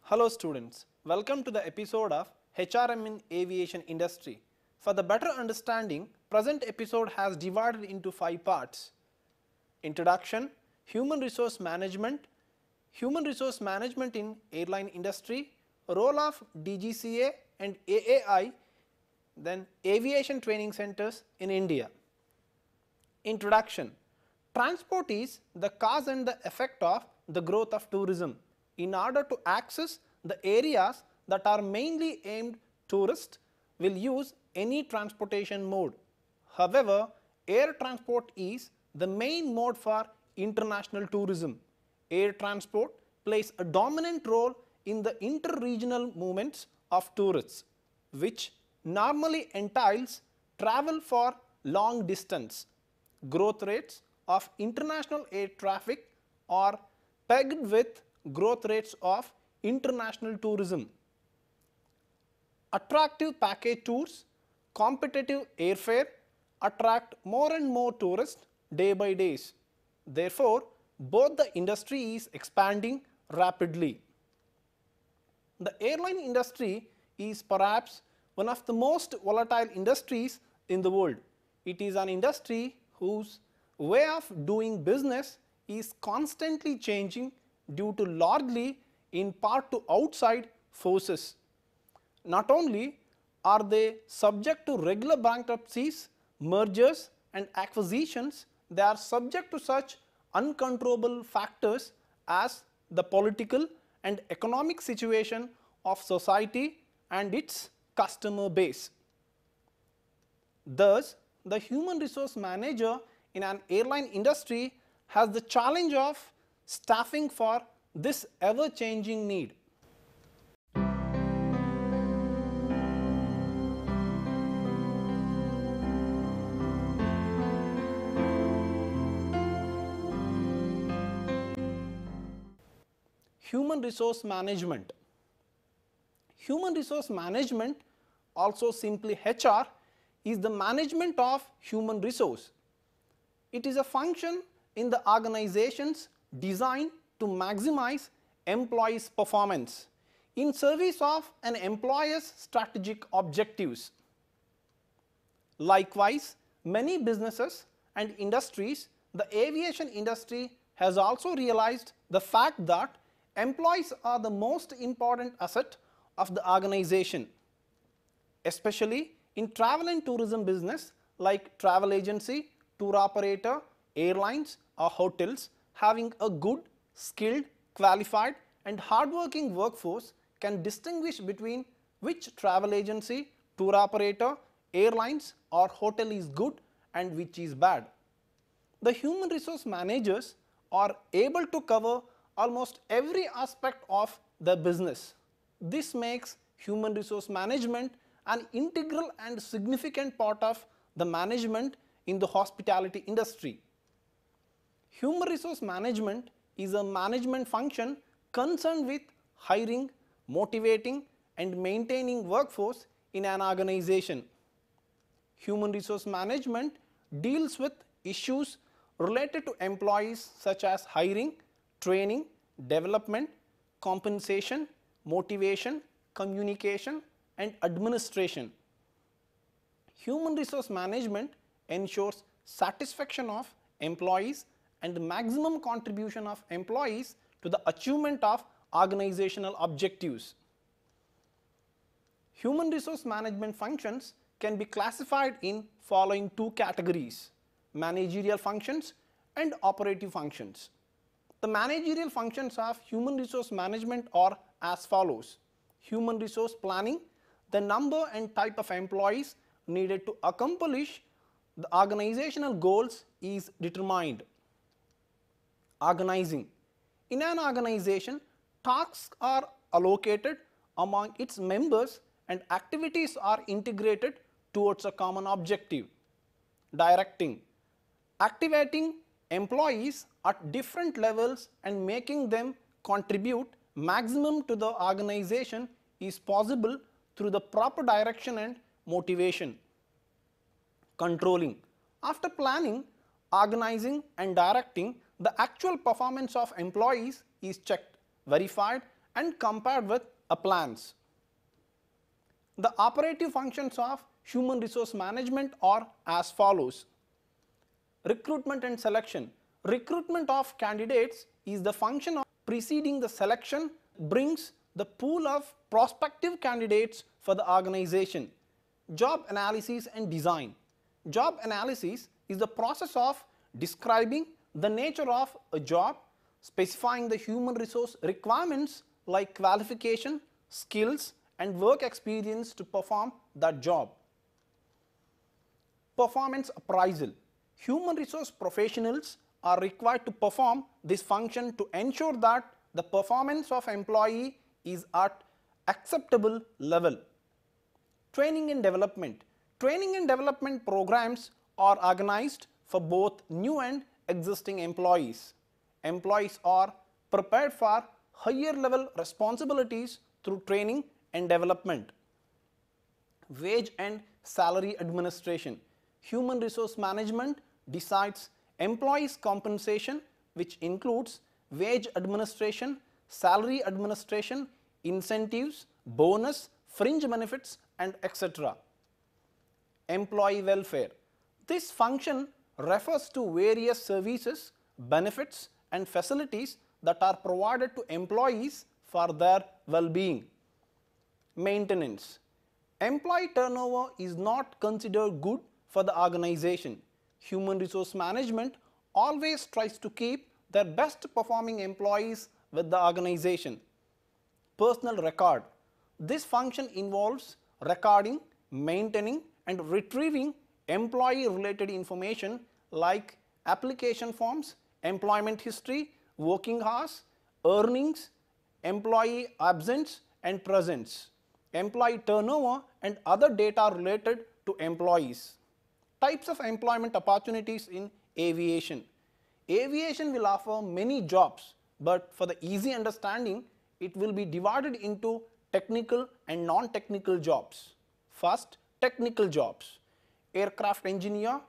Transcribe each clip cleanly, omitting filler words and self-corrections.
Hello students, welcome to the episode of HRM in Aviation Industry. For the better understanding, present episode has divided into 5 parts. Introduction, Human Resource Management in Airline Industry, role of DGCA and AAI, then Aviation Training Centers in India. Introduction, Transport is the cause and the effect of the growth of tourism. In order to access the areas that are mainly aimed tourists will use any transportation mode. However, air transport is the main mode for international tourism. Air transport plays a dominant role in the inter-regional movements of tourists, which normally entails travel for long distance. Growth rates of international air traffic are pegged with growth rates of international tourism. Attractive package tours, competitive airfare attract more and more tourists day by day. Therefore, both the industry is expanding rapidly. The airline industry is perhaps one of the most volatile industries in the world. It is an industry whose way of doing business is constantly changing due to largely in part to outside forces. Not only are they subject to regular bankruptcies, mergers and acquisitions, they are subject to such uncontrollable factors as the political and economic situation of society and its customer base. Thus, the human resource manager in an airline industry has the challenge of staffing for this ever-changing need. Human resource management. Human resource management, also simply HR, is the management of human resource. It is a function in the organizations designed to maximize employees' performance in service of an employer's strategic objectives. Likewise, many businesses and industries, the aviation industry has also realized the fact that employees are the most important asset of the organization, especially in travel and tourism business like travel agency, tour operator, airlines or hotels. Having a good, skilled, qualified and hardworking workforce can distinguish between which travel agency, tour operator, airlines or hotel is good and which is bad. The human resource managers are able to cover almost every aspect of the business. This makes human resource management an integral and significant part of the management in the hospitality industry. Human resource management is a management function concerned with hiring, motivating and maintaining workforce in an organization. Human resource management deals with issues related to employees such as hiring, training, development, compensation, motivation, communication and administration. Human resource management ensures satisfaction of employees and the maximum contribution of employees to the achievement of organizational objectives. Human resource management functions can be classified in following 2 categories: managerial functions and operative functions. The managerial functions of human resource management are as follows: human resource planning, the number and type of employees needed to accomplish the organizational goals is determined. Organizing. In an organization, tasks are allocated among its members and activities are integrated towards a common objective. Directing. Activating employees at different levels and making them contribute maximum to the organization is possible through the proper direction and motivation. Controlling. After planning, organizing and directing, the actual performance of employees is checked, verified and compared with plans. The operative functions of human resource management are as follows. Recruitment and selection. Recruitment of candidates is the function of preceding the selection, brings the pool of prospective candidates for the organization. Job analysis and design. Job analysis is the process of describing the nature of a job, specifying the human resource requirements like qualification, skills and work experience to perform that job. Performance appraisal. Human resource professionals are required to perform this function to ensure that the performance of employee is at acceptable level. Training and development. Training and development programs are organized for both new and existing employees. Employees are prepared for higher level responsibilities through training and development. Wage and salary administration. Human resource management decides employees' compensation, which includes wage administration, salary administration, incentives, bonus, fringe benefits and etc. Employee welfare. This function refers to various services, benefits and facilities that are provided to employees for their well-being. Maintenance. Employee turnover is not considered good for the organization. Human resource management always tries to keep their best performing employees with the organization. Personal record. This function involves recording, maintaining and retrieving employee related information like application forms, employment history, working hours, earnings, employee absence and presence, employee turnover and other data related to employees. Types of employment opportunities in aviation. Aviation will offer many jobs, but for the easy understanding, it will be divided into technical and non-technical jobs. First, technical jobs. Aircraft engineer,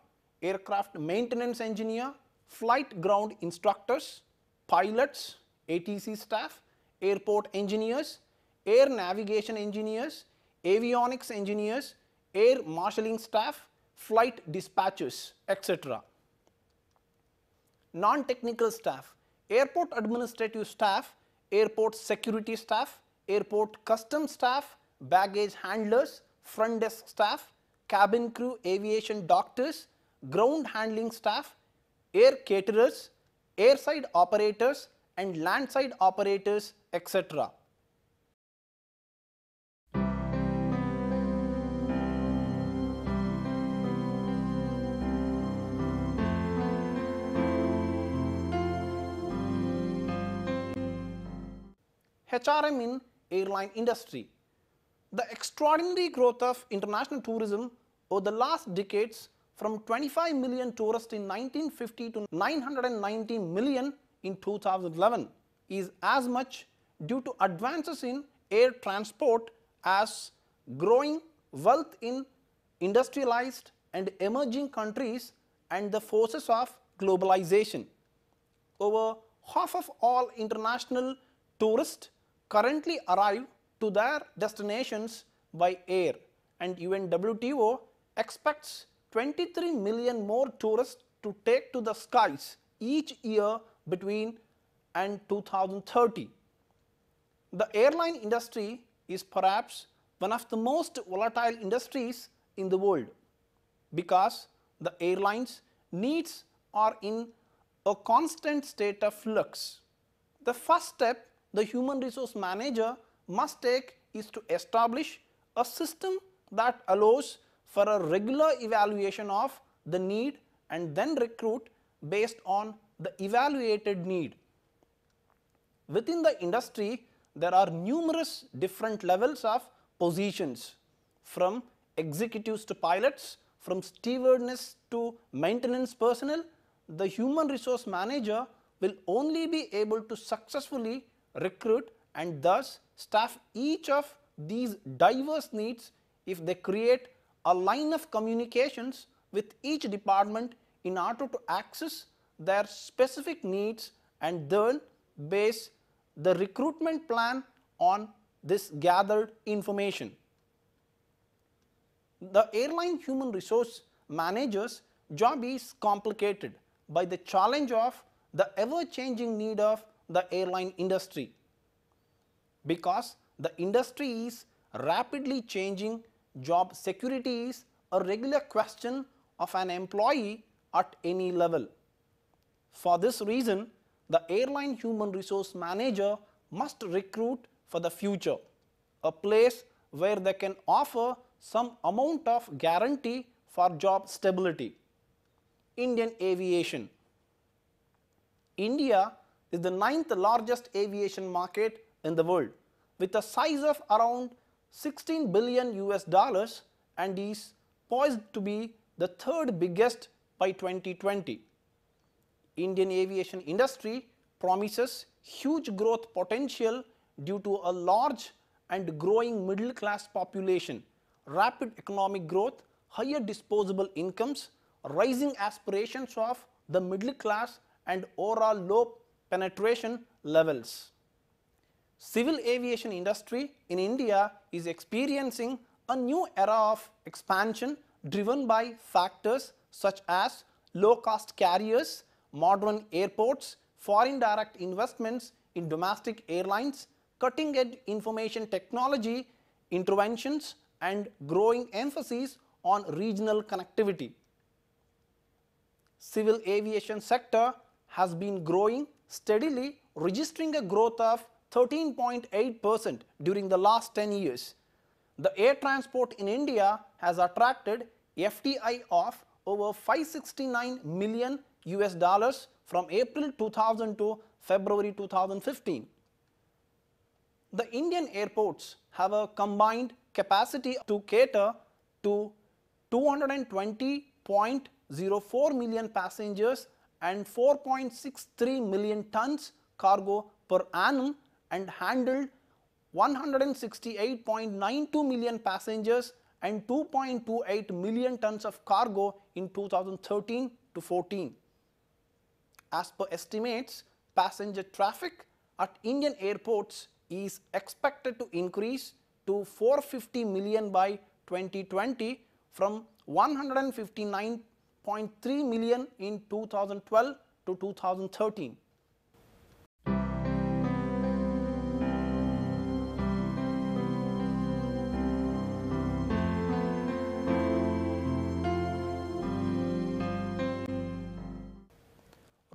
aircraft maintenance engineer, flight ground instructors, pilots, ATC staff, airport engineers, air navigation engineers, avionics engineers, air marshalling staff, flight dispatchers, etc. Non-technical staff. Airport administrative staff, airport security staff, airport custom staff, baggage handlers, front desk staff, cabin crew aviation doctors, ground handling staff, air caterers, airside operators and landside operators, etc. HRM in airline industry. The extraordinary growth of international tourism over the last decades from 25 million tourists in 1950 to 990 million in 2011 is as much due to advances in air transport as growing wealth in industrialized and emerging countries and the forces of globalization. Over half of all international tourists currently arrive to their destinations by air, and UNWTO expects 23 million more tourists to take to the skies each year between and 2030. The airline industry is perhaps one of the most volatile industries in the world because the airlines' needs are in a constant state of flux. The first step the human resource manager must take is to establish a system that allows for a regular evaluation of the need and then recruit based on the evaluated need. Within the industry, there are numerous different levels of positions, from executives to pilots, from stewardess to maintenance personnel. The human resource manager will only be able to successfully recruit and thus staff each of these diverse needs if they create a line of communications with each department in order to access their specific needs and then base the recruitment plan on this gathered information. The airline human resource manager's job is complicated by the challenge of the ever-changing need of the airline industry. Because the industry is rapidly changing, job security is a regular question of an employee at any level. For this reason, the airline human resource manager must recruit for the future, a place where they can offer some amount of guarantee for job stability. Indian aviation. India is the 9th largest aviation market in the world with a size of around 16 billion US dollars and is poised to be the 3rd biggest by 2020. Indian aviation industry promises huge growth potential due to a large and growing middle class population, rapid economic growth, higher disposable incomes, rising aspirations of the middle class and overall low penetration levels. Civil aviation industry in India is experiencing a new era of expansion driven by factors such as low cost carriers, modern airports, foreign direct investments in domestic airlines, cutting edge information technology interventions and growing emphasis on regional connectivity. Civil aviation sector has been growing steadily, registering a growth of 13.8% during the last 10 years. The air transport in India has attracted FDI of over 569 million US dollars from April 2000 to February 2015. The Indian airports have a combined capacity to cater to 220.04 million passengers and 4.63 million tons cargo per annum and handled 168.92 million passengers and 2.28 million tons of cargo in 2013 to 14. As per estimates, passenger traffic at Indian airports is expected to increase to 450 million by 2020 from 159.3 million in 2012 to 2013.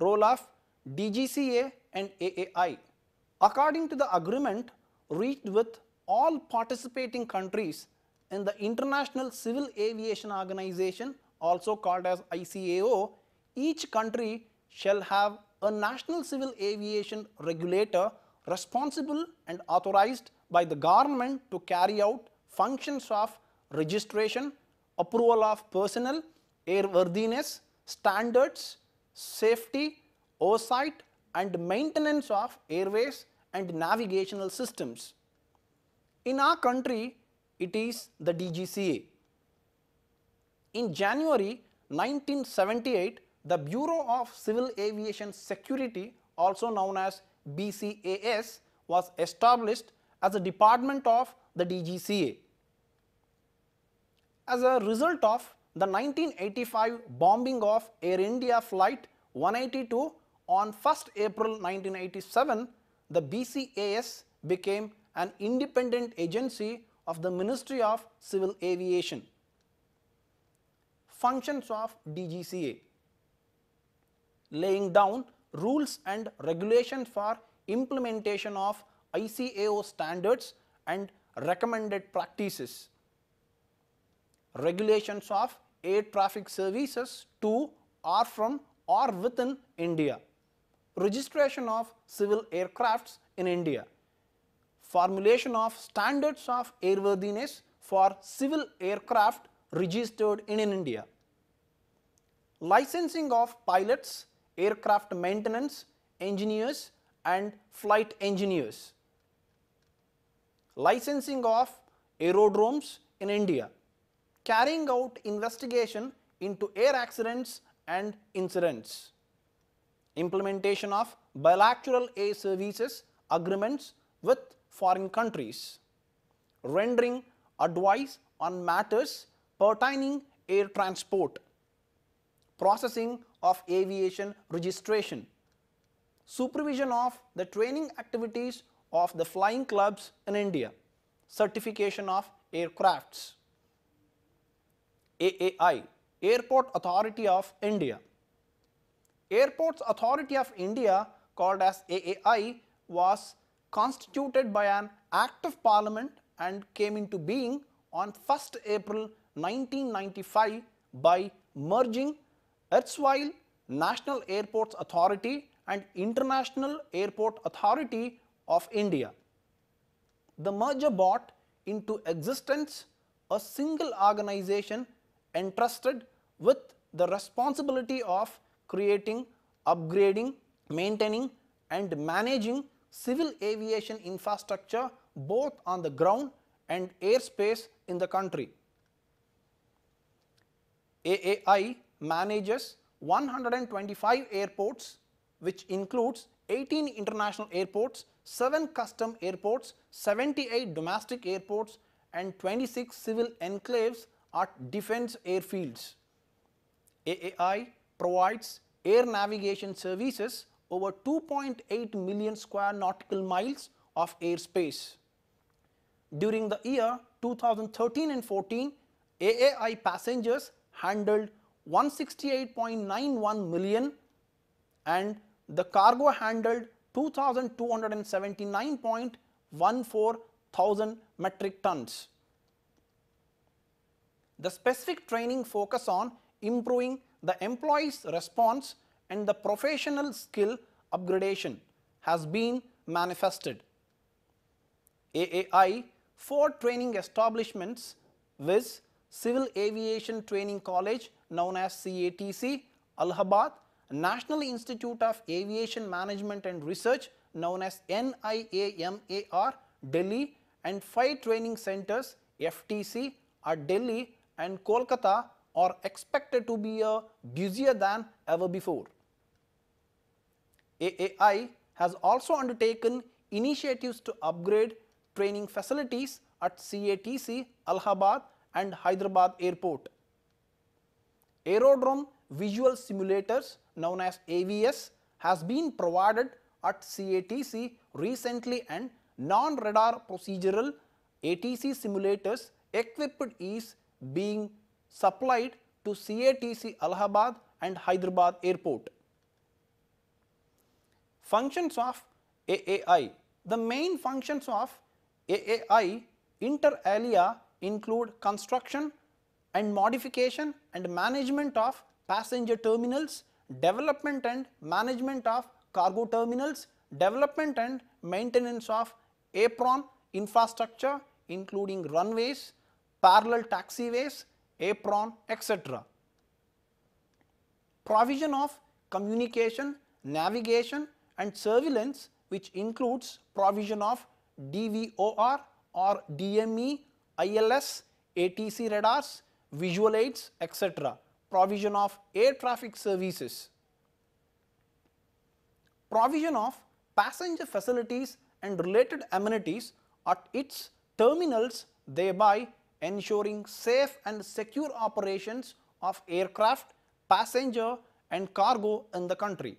Role of DGCA and AAI. According to the agreement reached with all participating countries in the International Civil Aviation Organization, also called as ICAO, each country shall have a national civil aviation regulator responsible and authorized by the government to carry out functions of registration, approval of personnel, airworthiness, standards, safety, oversight and maintenance of airways and navigational systems. In our country, it is the DGCA. In January 1978, the Bureau of Civil Aviation Security, also known as BCAS, was established as a department of the DGCA. As a result of the 1985 bombing of Air India Flight 182 on 1st April 1987, the BCAS became an independent agency of the Ministry of Civil Aviation. Functions of DGCA: laying down rules and regulations for implementation of ICAO standards and recommended practices, regulations of air traffic services to or from or within India, registration of civil aircrafts in India, formulation of standards of airworthiness for civil aircraft registered in India, licensing of pilots, aircraft maintenance, engineers and flight engineers, licensing of aerodromes in India, carrying out investigation into air accidents and incidents, implementation of bilateral air services agreements with foreign countries, rendering advice on matters pertaining air transport, processing of aviation registration, supervision of the training activities of the flying clubs in India, certification of aircrafts. AAI, Airport Authority of India. Airports Authority of India, called as AAI, was constituted by an Act of Parliament and came into being on 1st April 1995 by merging erstwhile National Airports Authority and International Airport Authority of India. The merger brought into existence a single organization entrusted with the responsibility of creating, upgrading, maintaining and managing civil aviation infrastructure both on the ground and airspace in the country. AAI manages 125 airports, which includes 18 international airports, 7 custom airports, 78 domestic airports and 26 civil enclaves at defence airfields. AAI provides air navigation services over 2.8 million square nautical miles of airspace. During the year 2013 and 14, AAI passengers handled 168.91 million and the cargo handled 2,279.14 thousand metric tons. The specific training focus on improving the employees' response and the professional skill upgradation has been manifested. AAI 4 training establishments viz. Civil Aviation Training College known as CATC, Allahabad, National Institute of Aviation Management and Research known as NIAMAR, Delhi, and 5 training centers FTC at Delhi and Kolkata are expected to be busier than ever before. AAI has also undertaken initiatives to upgrade training facilities at CATC, Allahabad and Hyderabad Airport. Aerodrome visual simulators known as AVS has been provided at CATC recently and non-radar procedural ATC simulators equipped is being supplied to CATC Allahabad and Hyderabad Airport. Functions of AAI. The main functions of AAI inter alia include construction and modification and management of passenger terminals, development and management of cargo terminals, development and maintenance of apron infrastructure including runways, parallel taxiways, apron, etc. Provision of communication, navigation and surveillance, which includes provision of DVOR or DME, ILS, ATC radars, visual aids, etc. Provision of air traffic services. Provision of passenger facilities and related amenities at its terminals, thereby ensuring safe and secure operations of aircraft, passenger and cargo in the country.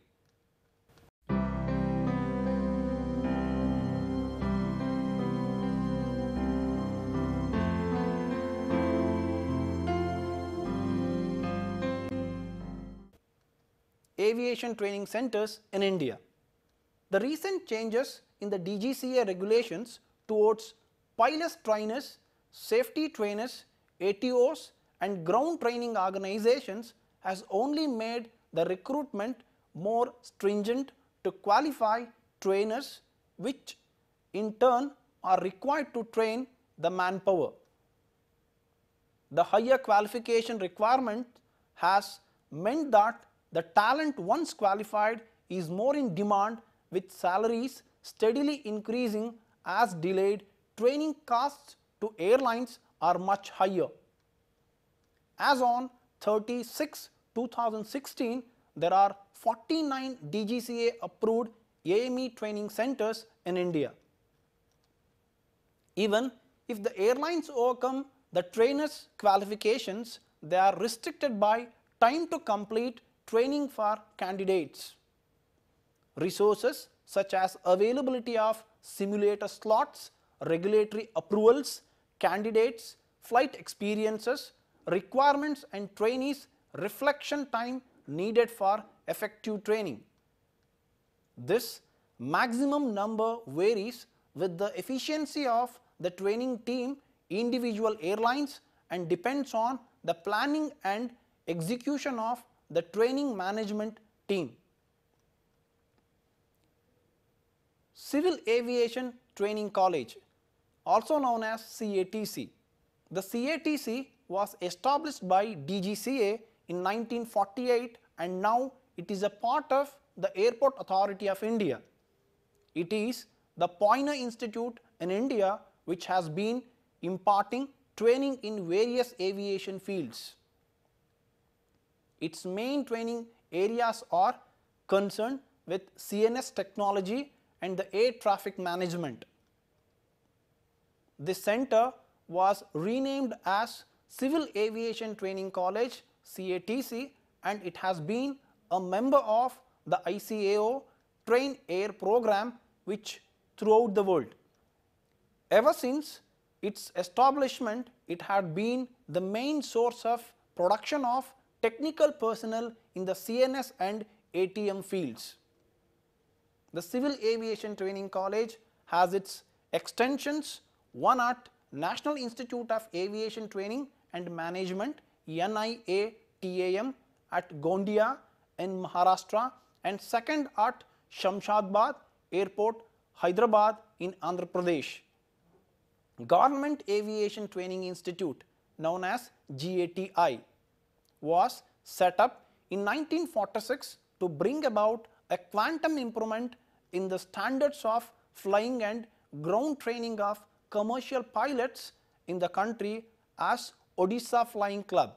Aviation training centers in India. The recent changes in the DGCA regulations towards pilot trainers, safety trainers, ATOs and ground training organizations has only made the recruitment more stringent to qualify trainers, which in turn are required to train the manpower. The higher qualification requirement has meant that the talent once qualified is more in demand, with salaries steadily increasing as delayed training costs to airlines are much higher. As on 30/6/2016, there are 49 DGCA approved AME training centers in India. Even if the airlines overcome the trainers' qualifications, they are restricted by time to complete training for candidates. Resources such as availability of simulator slots, regulatory approvals, candidates, flight experiences, requirements and trainees' reflection time needed for effective training. This maximum number varies with the efficiency of the training team, individual airlines, and depends on the planning and execution of the training management team. Civil Aviation Training College, also known as CATC. The CATC was established by DGCA in 1948 and now it is a part of the Airport Authority of India. It is the pioneer institute in India which has been imparting training in various aviation fields. Its main training areas are concerned with CNS technology and the air traffic management. This center was renamed as Civil Aviation Training College CATC and it has been a member of the ICAO Train Air program which throughout the world. Ever since its establishment, it had been the main source of production of technical personnel in the CNS and ATM fields. The Civil Aviation Training College has its extensions, one at National Institute of Aviation Training and Management NIATAM at Gondia in Maharashtra and second at Shamshadabad Airport, Hyderabad in Andhra Pradesh. Government Aviation Training Institute known as GATI was set up in 1946 to bring about a quantum improvement in the standards of flying and ground training of commercial pilots in the country as Odisha Flying Club.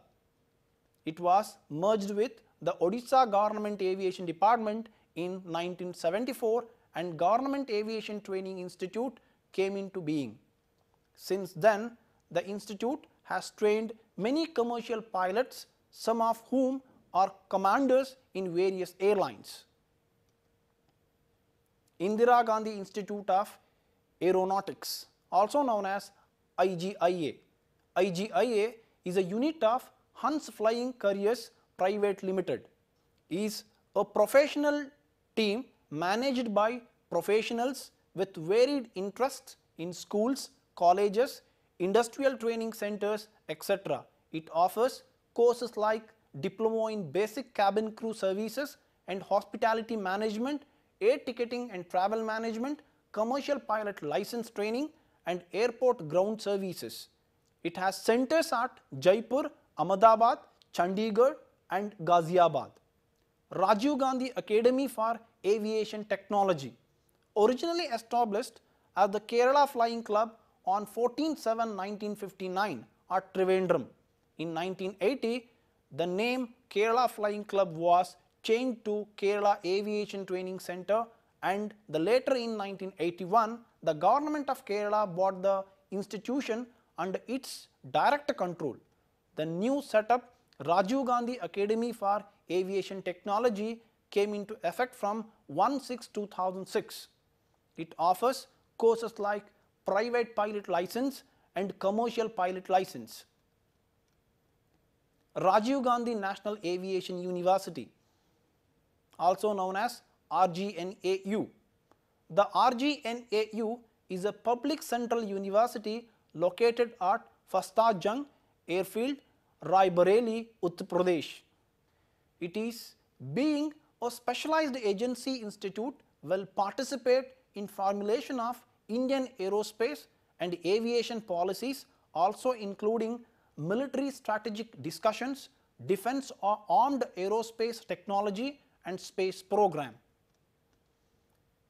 It was merged with the Odisha Government Aviation Department in 1974 and Government Aviation Training Institute came into being. Since then, the institute has trained many commercial pilots, some of whom are commanders in various airlines. Indira Gandhi Institute of Aeronautics, also known as IGIA. IGIA is a unit of Hans Flying Careers Private Limited, is a professional team managed by professionals with varied interests in schools, colleges, industrial training centers, etc. It offers courses like Diploma in Basic Cabin Crew Services and Hospitality Management, Air Ticketing and Travel Management, Commercial Pilot License Training and Airport Ground Services. It has centers at Jaipur, Ahmedabad, Chandigarh and Ghaziabad. Rajiv Gandhi Academy for Aviation Technology, originally established as the Kerala Flying Club on 14/7/1959 at Trivandrum. In 1980, the name Kerala Flying Club was changed to Kerala Aviation Training Centre and the later in 1981, the government of Kerala bought the institution under its direct control. The new setup Rajiv Gandhi Academy for Aviation Technology came into effect from 1/6/2006. It offers courses like Private Pilot License and Commercial Pilot License. Rajiv Gandhi National Aviation University, also known as RGNAU. The RGNAU is a public central university located at Fasta Jung Airfield, Rai Bareli, Uttar Pradesh. It is being a specialized agency institute will participate in formulation of Indian aerospace and aviation policies, also including military strategic discussions, defense or armed aerospace technology and space program.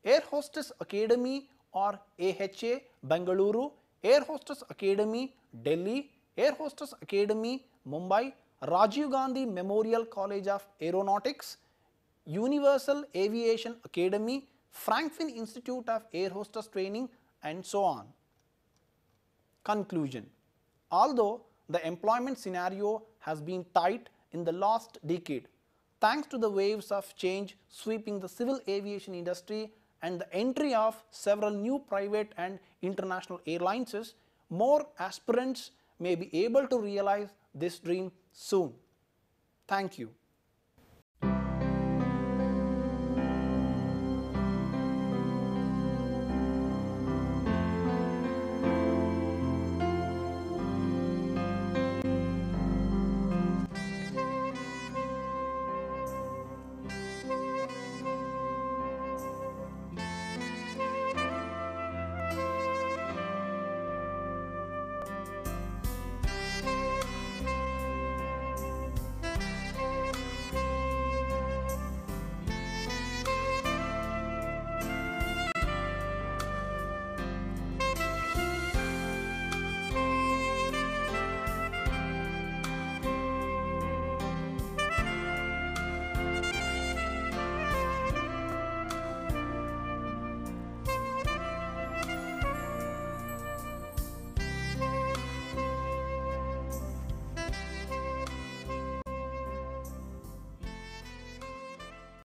Air Hostess Academy or AHA Bengaluru, Air Hostess Academy Delhi, Air Hostess Academy Mumbai, Rajiv Gandhi Memorial College of Aeronautics, Universal Aviation Academy, Franklin Institute of Air Hostess Training and so on. Conclusion: although the employment scenario has been tight in the last decade, thanks to the waves of change sweeping the civil aviation industry and the entry of several new private and international airlines, more aspirants may be able to realize this dream soon. Thank you.